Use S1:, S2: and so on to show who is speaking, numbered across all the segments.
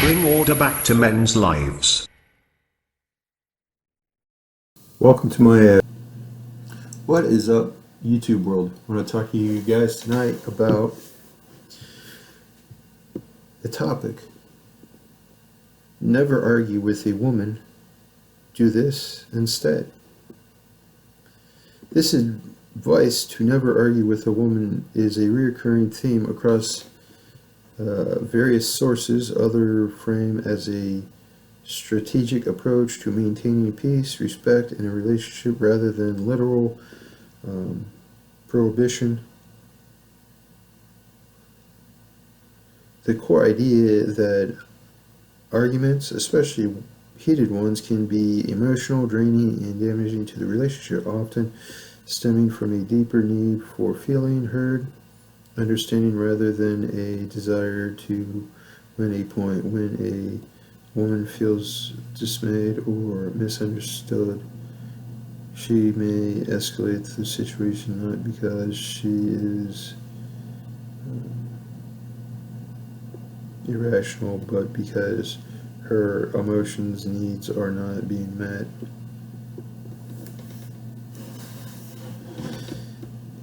S1: bring order back to men's lives.
S2: Welcome to my What is up, YouTube world? I want to talk to you guys tonight about the topic: never argue with a woman, do this instead. This advice to never argue with a woman is a recurring theme across various sources. Others frame as a strategic approach to maintaining peace, respect in a relationship rather than literal prohibition. The core idea that arguments, especially heated ones, can be emotional, draining, and damaging to the relationship, often stemming from a deeper need for feeling heard, understanding, rather than a desire to win a point. When a woman feels dismayed or misunderstood, she may escalate the situation not because she is irrational, but because her emotions and needs are not being met.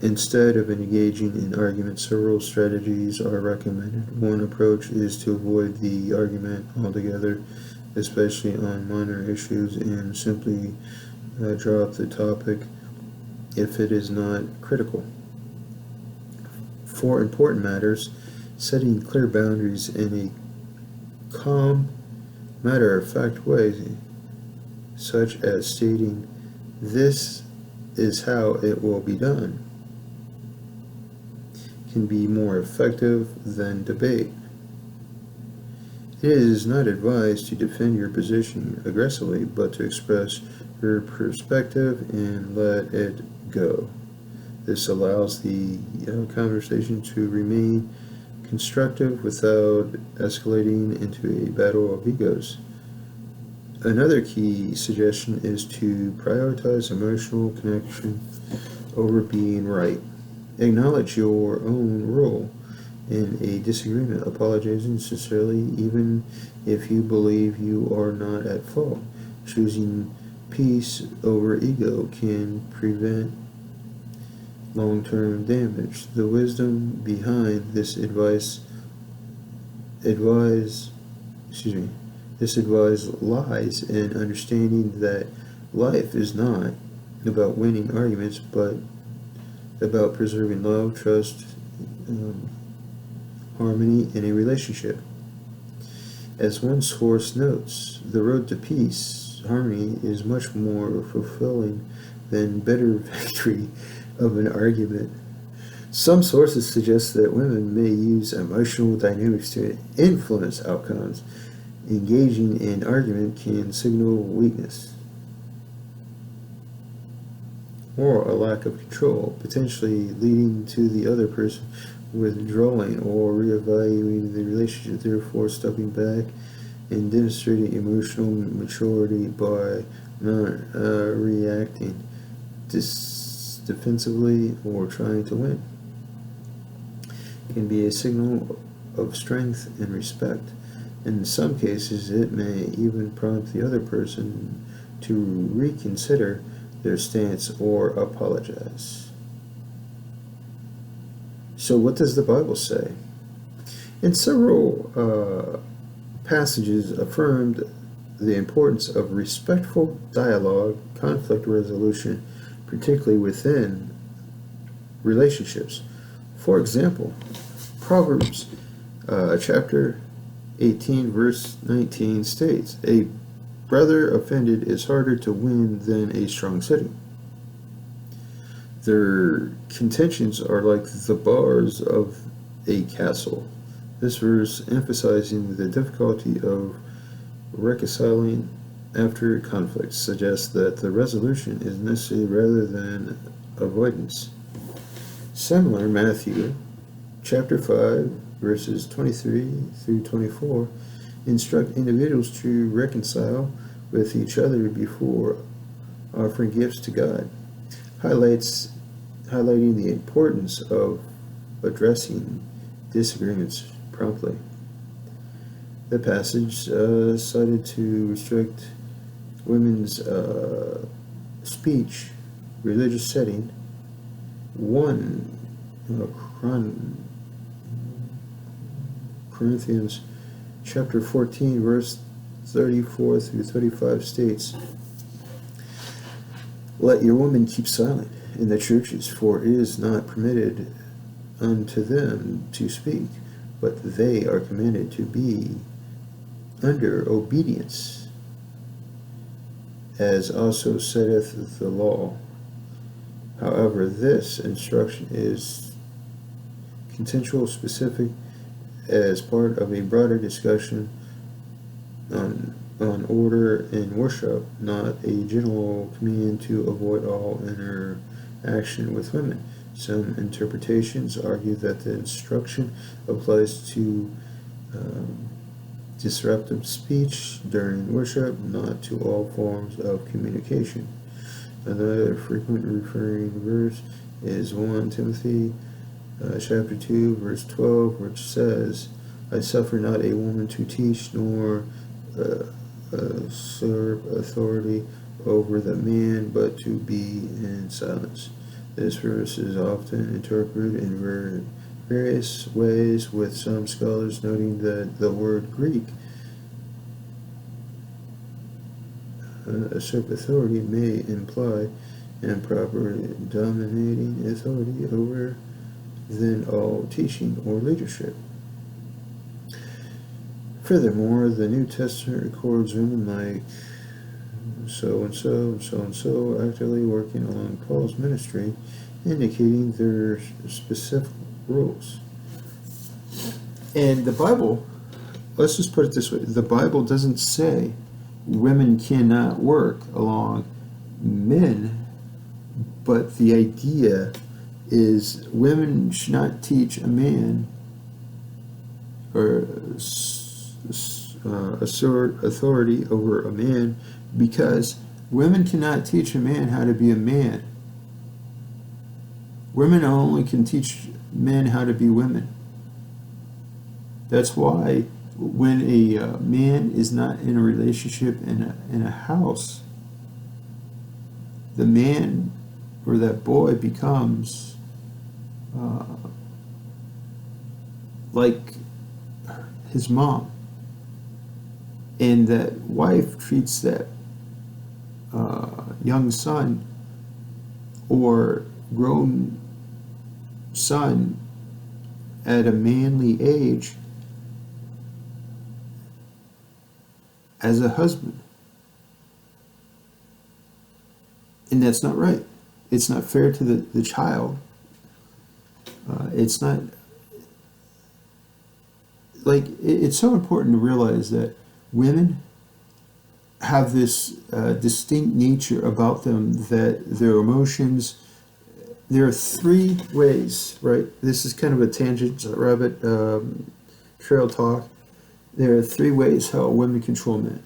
S2: Instead of engaging in arguments, several strategies are recommended. One approach is to avoid the argument altogether, especially on minor issues, and simply drop the topic if it is not critical. For important matters, setting clear boundaries in a calm, matter-of-fact way, such as stating, "This is how it will be done," can be more effective than debate. It is not advised to defend your position aggressively, but to express your perspective and let it go. This allows the conversation to remain constructive without escalating into a battle of egos. Another key suggestion is to prioritize emotional connection over being right. Acknowledge your own role in a disagreement, apologizing sincerely even if you believe you are not at fault. Choosing peace over ego can prevent long-term damage. The wisdom behind this advice lies in understanding that life is not about winning arguments, but about preserving love, trust, harmony in a relationship. As one source notes, the road to peace, harmony, is much more fulfilling than bitter victory of an argument. Some sources suggest that women may use emotional dynamics to influence outcomes. Engaging in argument can signal weakness or a lack of control, potentially leading to the other person withdrawing or reevaluating the relationship. Therefore, stepping back and demonstrating emotional maturity by not reacting defensively or trying to win can be a signal of strength and respect. In some cases, it may even prompt the other person to reconsider their stance or apologize. So what does the Bible say? In several passages affirmed the importance of respectful dialogue, conflict resolution, particularly within relationships. For example, Proverbs chapter 18 verse 19 states, "A brother offended is harder to win than a strong city. Their contentions are like the bars of a castle." This verse, emphasizing the difficulty of reconciling after conflict, suggests that the resolution is necessary rather than avoidance. Similar, Matthew chapter 5 verses 23 through 24 instruct individuals to reconcile with each other before offering gifts to God, highlighting the importance of addressing disagreements promptly. The passage cited to restrict women's speech, religious setting, 1 Corinthians chapter 14, verse 34 through 35 states, "Let your women keep silent in the churches, for it is not permitted unto them to speak, but they are commanded to be under obedience, as also saith the law. However, this instruction is contextual specific as part of a broader discussion on order in worship, not a general command to avoid all interaction with women. Some interpretations argue that the instruction applies to disruptive speech during worship, not to all forms of communication. Another frequent referring verse is 1 Timothy chapter 2, verse 12, which says, "I suffer not a woman to teach, nor usurp authority over the man, but to be in silence." This verse is often interpreted in various ways, with some scholars noting that the word Greek usurp authority may imply improper dominating authority over than all teaching or leadership. Furthermore, the New Testament records women like so-and-so and so-and-so actively working along Paul's ministry, indicating their specific roles. And the Bible, let's just put it this way, the Bible doesn't say women cannot work along men, but the idea is women should not teach a man or assert authority over a man, because women cannot teach a man how to be a man. Women only can teach men how to be women. That's why when a man is not in a relationship in a house, the man or that boy becomes like his mom, and that wife treats that young son or grown son at a manly age as a husband. And that's not right. It's not fair to the child. It's not like it's so important to realize that women have this distinct nature about them, that their emotions, there are 3 ways, right? This is kind of a tangent, rabbit trail talk. There are 3 ways how women control men.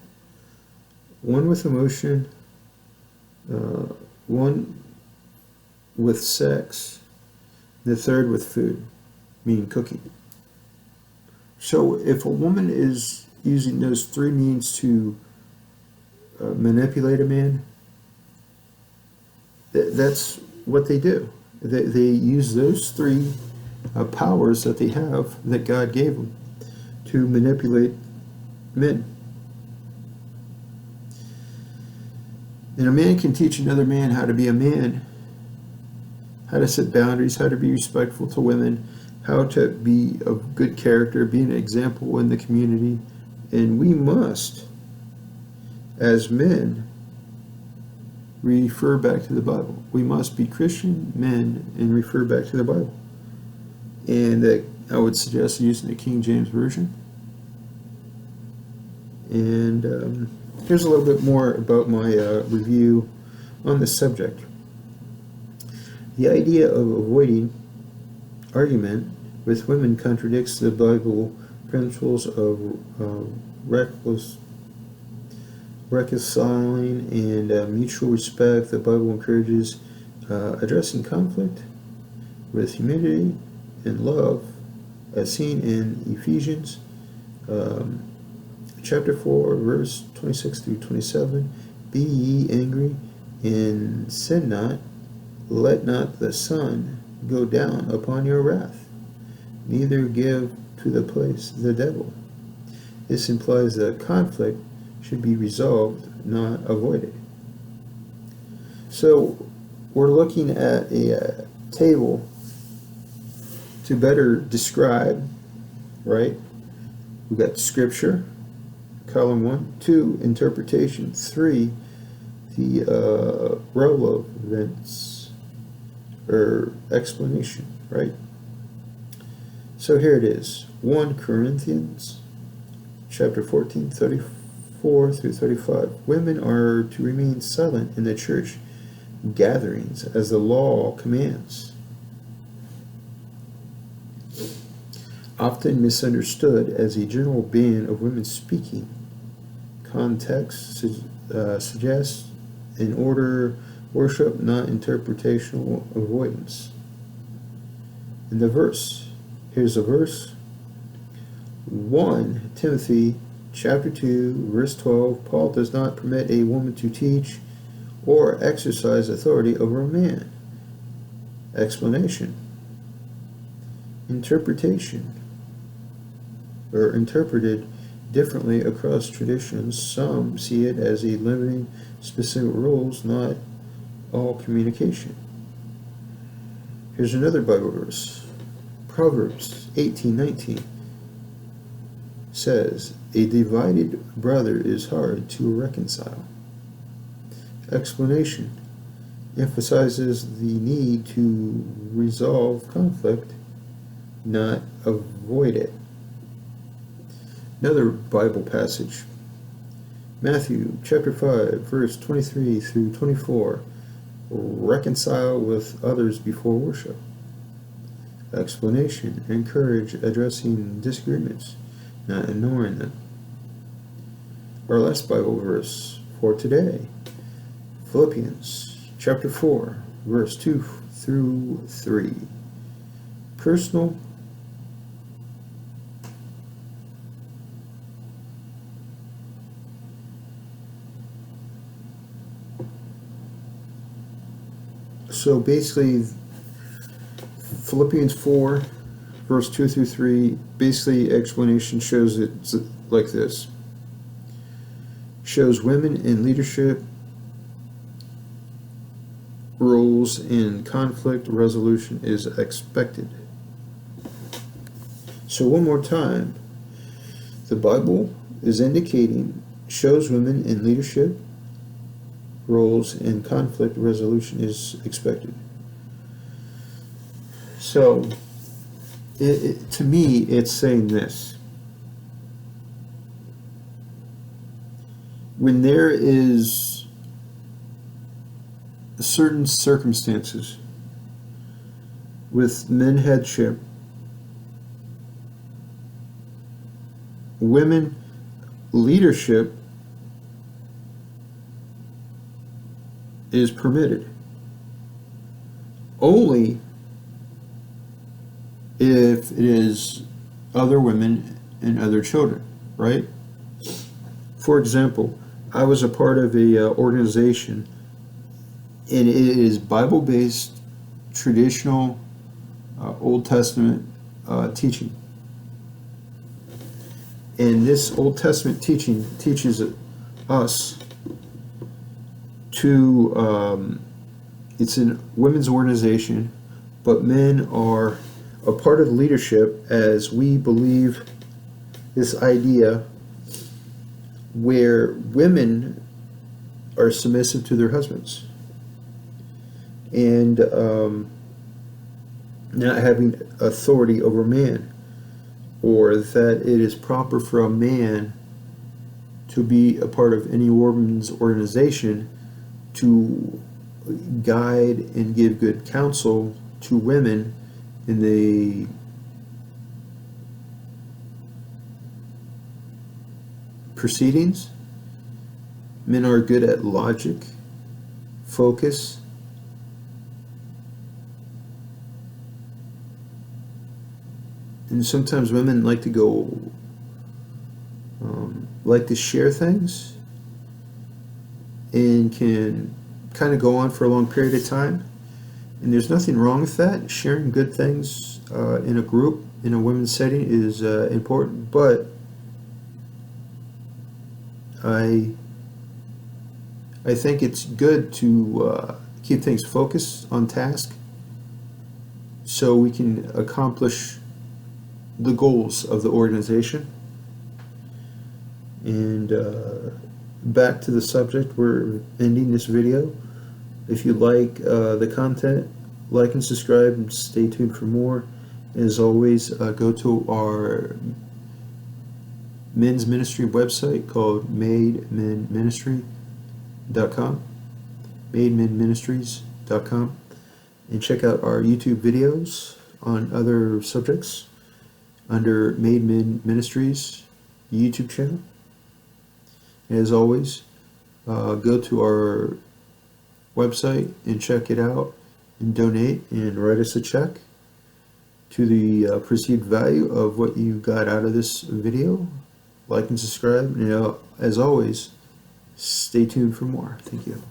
S2: 1 with emotion, 1 with sex, the 3rd with food, meaning cooking. So if a woman is using those 3 means to manipulate a man, that's what they do. They use those 3 powers that they have, that God gave them, to manipulate men. And a man can teach another man how to be a man, how to set boundaries, how to be respectful to women, how to be of good character, be an example in the community. And we must, as men, refer back to the Bible. We must be Christian men and refer back to the Bible. And I would suggest using the King James Version. And here's a little bit more about my review on this subject. The idea of avoiding argument with women contradicts the Bible principles of reconciling and mutual respect. The Bible encourages addressing conflict with humility and love, as seen in Ephesians chapter 4, verse 26 through 27. Be ye angry, and sin not. Let not the sun go down upon your wrath, neither give to the place the devil. This implies that conflict should be resolved, not avoided. So we're looking at a table to better describe, right? We've got scripture, column 1, 2, interpretation, 3, the relevance or explanation, right? So here it is, 1 Corinthians chapter 14, 34 through 35. Women are to remain silent in the church gatherings as the law commands. Often misunderstood as a general ban of women speaking. Context suggests in order worship, not interpretational avoidance. In the verse, here's a verse. 1 Timothy chapter 2, verse 12, Paul does not permit a woman to teach or exercise authority over a man. Explanation. Interpretation, or interpreted differently across traditions. Some see it as a limiting specific rules, not all communication. Here's another Bible verse. Proverbs 18:19 says, a divided brother is hard to reconcile. Explanation emphasizes the need to resolve conflict, not avoid it. Another Bible passage, Matthew chapter 5, verse 23 through 24. Reconcile with others before worship. Explanation. Encourage addressing disagreements, not ignoring them. Our last Bible verse for today, Philippians chapter 4, verse 2 through 3. Personal So basically, Philippians 4, verse 2 through 3, basically explanation shows it like this. Shows women in leadership roles and conflict resolution is expected. So one more time, the Bible is indicating shows women in leadership roles and conflict resolution is expected. So, to me, it's saying this. When there is certain circumstances with men headship, women leadership is permitted only if it is other women and other children, right? For example, I was a part of a organization, and it is Bible-based, traditional, Old Testament teaching. And this Old Testament teaching teaches us to, it's a women's organization, but men are a part of the leadership as we believe this idea where women are submissive to their husbands and not having authority over man, or that it is proper for a man to be a part of any woman's organization to guide and give good counsel to women in the proceedings. Men are good at logic, focus, and sometimes women like to go like to share things and can kind of go on for a long period of time. And there's nothing wrong with that. Sharing good things in a group, in a women's setting, is important. But I think it's good to keep things focused on task so we can accomplish the goals of the organization. And back to the subject, we're ending this video. If you like the content, like and subscribe and stay tuned for more. As always, go to our men's ministry website called Mademanministries.com, Mademanministries.com, and check out our YouTube videos on other subjects under Mademanministries YouTube channel. As always, go to our website and check it out and donate and write us a check to the perceived value of what you got out of this video. Like and subscribe, and as always, stay tuned for more. Thank you.